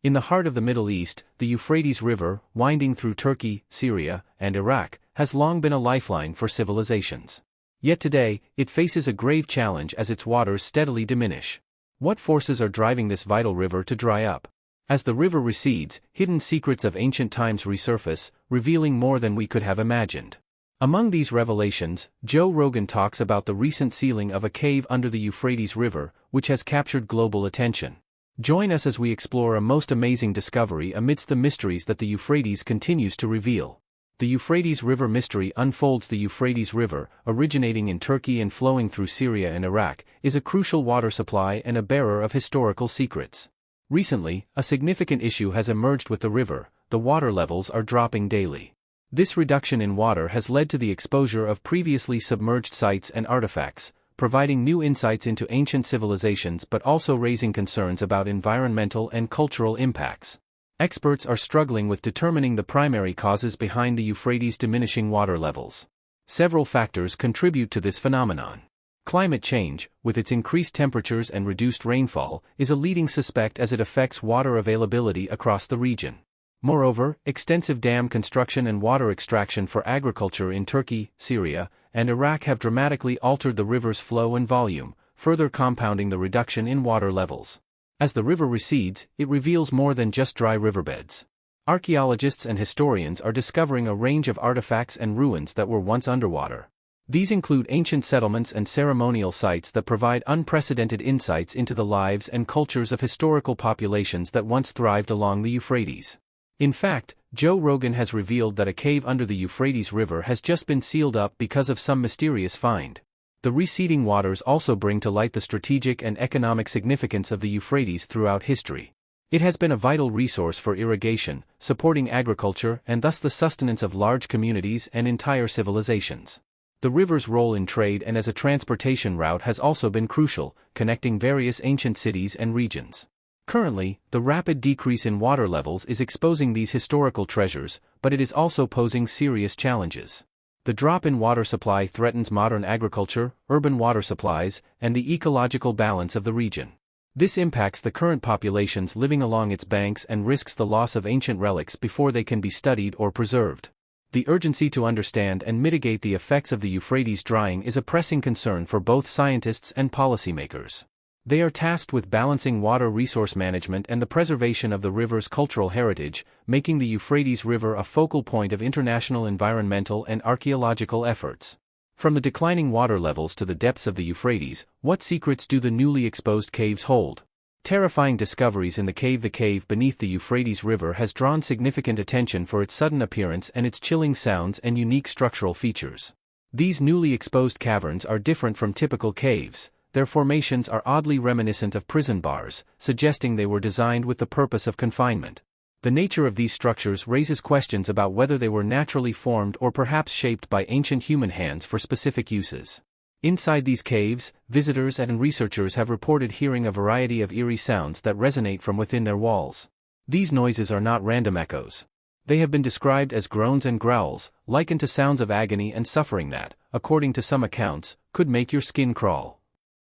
In the heart of the Middle East, the Euphrates River, winding through Turkey, Syria, and Iraq, has long been a lifeline for civilizations. Yet today, it faces a grave challenge as its waters steadily diminish. What forces are driving this vital river to dry up? As the river recedes, hidden secrets of ancient times resurface, revealing more than we could have imagined. Among these revelations, Joe Rogan talks about the recent sealing of a cave under the Euphrates River, which has captured global attention. Join us as we explore a most amazing discovery amidst the mysteries that the Euphrates continues to reveal. The Euphrates River mystery unfolds. The Euphrates River, originating in Turkey and flowing through Syria and Iraq, is a crucial water supply and a bearer of historical secrets. Recently, a significant issue has emerged with the river: the water levels are dropping daily. This reduction in water has led to the exposure of previously submerged sites and artifacts, providing new insights into ancient civilizations but also raising concerns about environmental and cultural impacts. Experts are struggling with determining the primary causes behind the Euphrates' diminishing water levels. Several factors contribute to this phenomenon. Climate change, with its increased temperatures and reduced rainfall, is a leading suspect as it affects water availability across the region. Moreover, extensive dam construction and water extraction for agriculture in Turkey, Syria, and Iraq have dramatically altered the river's flow and volume, further compounding the reduction in water levels. As the river recedes, it reveals more than just dry riverbeds. Archaeologists and historians are discovering a range of artifacts and ruins that were once underwater. These include ancient settlements and ceremonial sites that provide unprecedented insights into the lives and cultures of historical populations that once thrived along the Euphrates. In fact, Joe Rogan has revealed that a cave under the Euphrates River has just been sealed up because of some mysterious find. The receding waters also bring to light the strategic and economic significance of the Euphrates throughout history. It has been a vital resource for irrigation, supporting agriculture and thus the sustenance of large communities and entire civilizations. The river's role in trade and as a transportation route has also been crucial, connecting various ancient cities and regions. Currently, the rapid decrease in water levels is exposing these historical treasures, but it is also posing serious challenges. The drop in water supply threatens modern agriculture, urban water supplies, and the ecological balance of the region. This impacts the current populations living along its banks and risks the loss of ancient relics before they can be studied or preserved. The urgency to understand and mitigate the effects of the Euphrates drying is a pressing concern for both scientists and policymakers. They are tasked with balancing water resource management and the preservation of the river's cultural heritage, making the Euphrates River a focal point of international environmental and archaeological efforts. From the declining water levels to the depths of the Euphrates, what secrets do the newly exposed caves hold? Terrifying discoveries in the cave. The cave beneath the Euphrates River has drawn significant attention for its sudden appearance and its chilling sounds and unique structural features. These newly exposed caverns are different from typical caves. Their formations are oddly reminiscent of prison bars, suggesting they were designed with the purpose of confinement. The nature of these structures raises questions about whether they were naturally formed or perhaps shaped by ancient human hands for specific uses. Inside these caves, visitors and researchers have reported hearing a variety of eerie sounds that resonate from within their walls. These noises are not random echoes. They have been described as groans and growls, likened to sounds of agony and suffering that, according to some accounts, could make your skin crawl.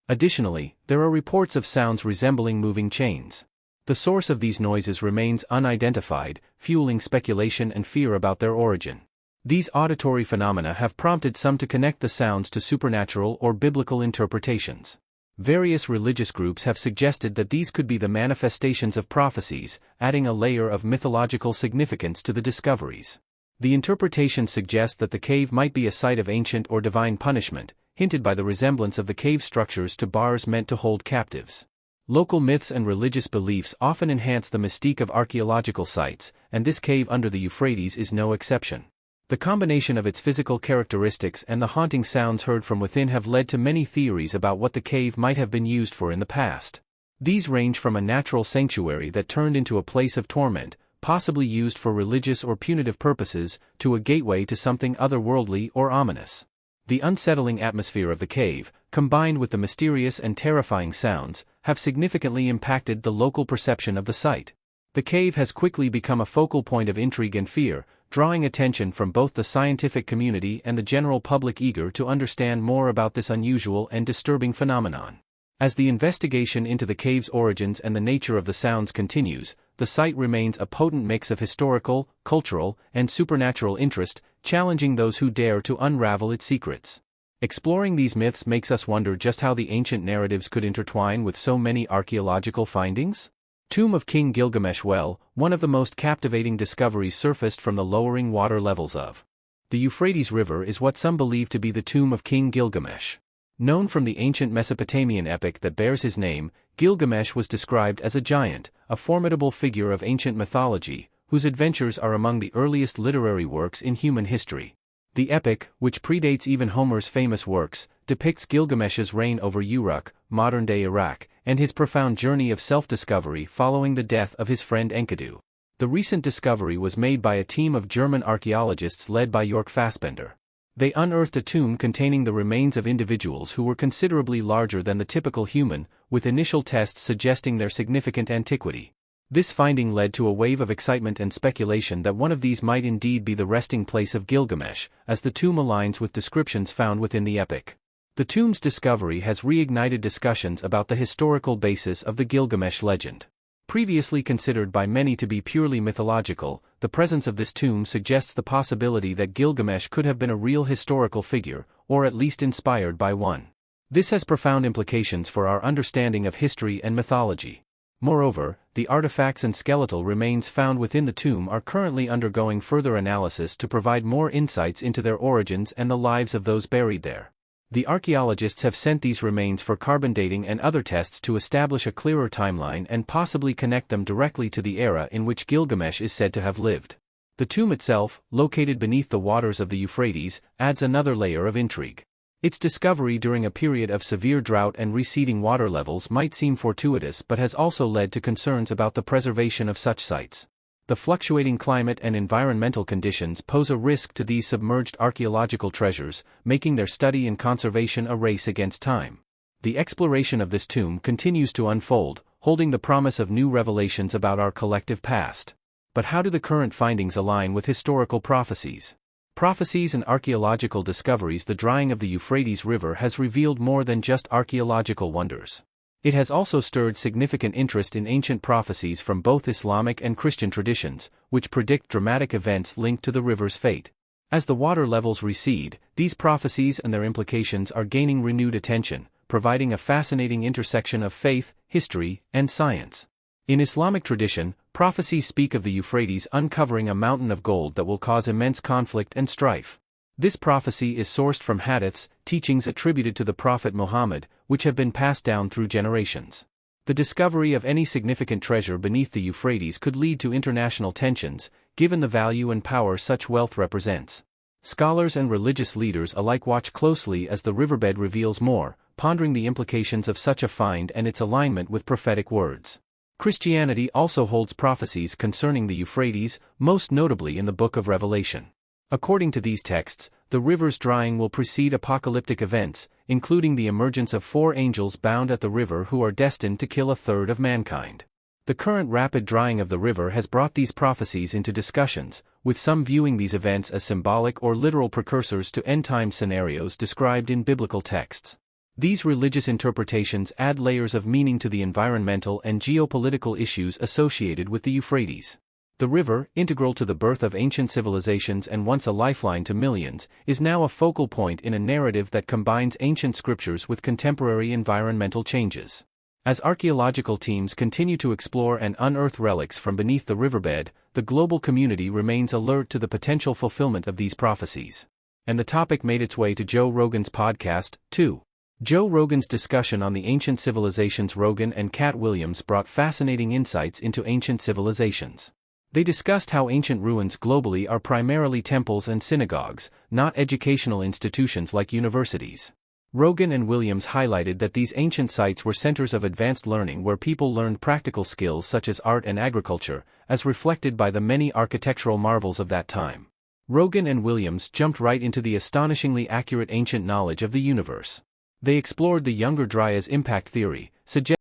Additionally, there are reports of sounds resembling moving chains. The source of these noises remains unidentified, fueling speculation and fear about their origin. These auditory phenomena have prompted some to connect the sounds to supernatural or biblical interpretations. Various religious groups have suggested that these could be the manifestations of prophecies, adding a layer of mythological significance to the discoveries. The interpretations suggest that the cave might be a site of ancient or divine punishment, hinted by the resemblance of the cave structures to bars meant to hold captives. Local myths and religious beliefs often enhance the mystique of archaeological sites, and this cave under the Euphrates is no exception. The combination of its physical characteristics and the haunting sounds heard from within have led to many theories about what the cave might have been used for in the past. These range from a natural sanctuary that turned into a place of torment, possibly used for religious or punitive purposes, to a gateway to something otherworldly or ominous. The unsettling atmosphere of the cave, combined with the mysterious and terrifying sounds, have significantly impacted the local perception of the site. The cave has quickly become a focal point of intrigue and fear, drawing attention from both the scientific community and the general public eager to understand more about this unusual and disturbing phenomenon. As the investigation into the cave's origins and the nature of the sounds continues, the site remains a potent mix of historical, cultural, and supernatural interest, challenging those who dare to unravel its secrets. Exploring these myths makes us wonder just how the ancient narratives could intertwine with so many archaeological findings. Tomb of King Gilgamesh. Well, one of the most captivating discoveries surfaced from the lowering water levels of the Euphrates River is what some believe to be the tomb of King Gilgamesh. Known from the ancient Mesopotamian epic that bears his name, Gilgamesh was described as a giant, a formidable figure of ancient mythology, whose adventures are among the earliest literary works in human history. The epic, which predates even Homer's famous works, depicts Gilgamesh's reign over Uruk, modern-day Iraq, and his profound journey of self-discovery following the death of his friend Enkidu. The recent discovery was made by a team of German archaeologists led by Jörg Fassbender. They unearthed a tomb containing the remains of individuals who were considerably larger than the typical human, with initial tests suggesting their significant antiquity. This finding led to a wave of excitement and speculation that one of these might indeed be the resting place of Gilgamesh, as the tomb aligns with descriptions found within the epic. The tomb's discovery has reignited discussions about the historical basis of the Gilgamesh legend. Previously considered by many to be purely mythological, the presence of this tomb suggests the possibility that Gilgamesh could have been a real historical figure, or at least inspired by one. This has profound implications for our understanding of history and mythology. Moreover, the artifacts and skeletal remains found within the tomb are currently undergoing further analysis to provide more insights into their origins and the lives of those buried there. The archaeologists have sent these remains for carbon dating and other tests to establish a clearer timeline and possibly connect them directly to the era in which Gilgamesh is said to have lived. The tomb itself, located beneath the waters of the Euphrates, adds another layer of intrigue. Its discovery during a period of severe drought and receding water levels might seem fortuitous but has also led to concerns about the preservation of such sites. The fluctuating climate and environmental conditions pose a risk to these submerged archaeological treasures, making their study and conservation a race against time. The exploration of this tomb continues to unfold, holding the promise of new revelations about our collective past. But how do the current findings align with historical prophecies? Prophecies and archaeological discoveries. The drying of the Euphrates River has revealed more than just archaeological wonders. It has also stirred significant interest in ancient prophecies from both Islamic and Christian traditions, which predict dramatic events linked to the river's fate. As the water levels recede, these prophecies and their implications are gaining renewed attention, providing a fascinating intersection of faith, history, and science. In Islamic tradition, prophecies speak of the Euphrates uncovering a mountain of gold that will cause immense conflict and strife. This prophecy is sourced from hadiths, teachings attributed to the Prophet Muhammad, which have been passed down through generations. The discovery of any significant treasure beneath the Euphrates could lead to international tensions, given the value and power such wealth represents. Scholars and religious leaders alike watch closely as the riverbed reveals more, pondering the implications of such a find and its alignment with prophetic words. Christianity also holds prophecies concerning the Euphrates, most notably in the Book of Revelation. According to these texts, the river's drying will precede apocalyptic events, including the emergence of 4 angels bound at the river who are destined to kill a third of mankind. The current rapid drying of the river has brought these prophecies into discussions, with some viewing these events as symbolic or literal precursors to end-time scenarios described in biblical texts. These religious interpretations add layers of meaning to the environmental and geopolitical issues associated with the Euphrates. The river, integral to the birth of ancient civilizations and once a lifeline to millions, is now a focal point in a narrative that combines ancient scriptures with contemporary environmental changes. As archaeological teams continue to explore and unearth relics from beneath the riverbed, the global community remains alert to the potential fulfillment of these prophecies. And the topic made its way to Joe Rogan's podcast, too. Joe Rogan's discussion on the ancient civilizations. Rogan and Cat Williams brought fascinating insights into ancient civilizations. They discussed how ancient ruins globally are primarily temples and synagogues, not educational institutions like universities. Rogan and Williams highlighted that these ancient sites were centers of advanced learning where people learned practical skills such as art and agriculture, as reflected by the many architectural marvels of that time. Rogan and Williams jumped right into the astonishingly accurate ancient knowledge of the universe. They explored the Younger Dryas impact theory, suggesting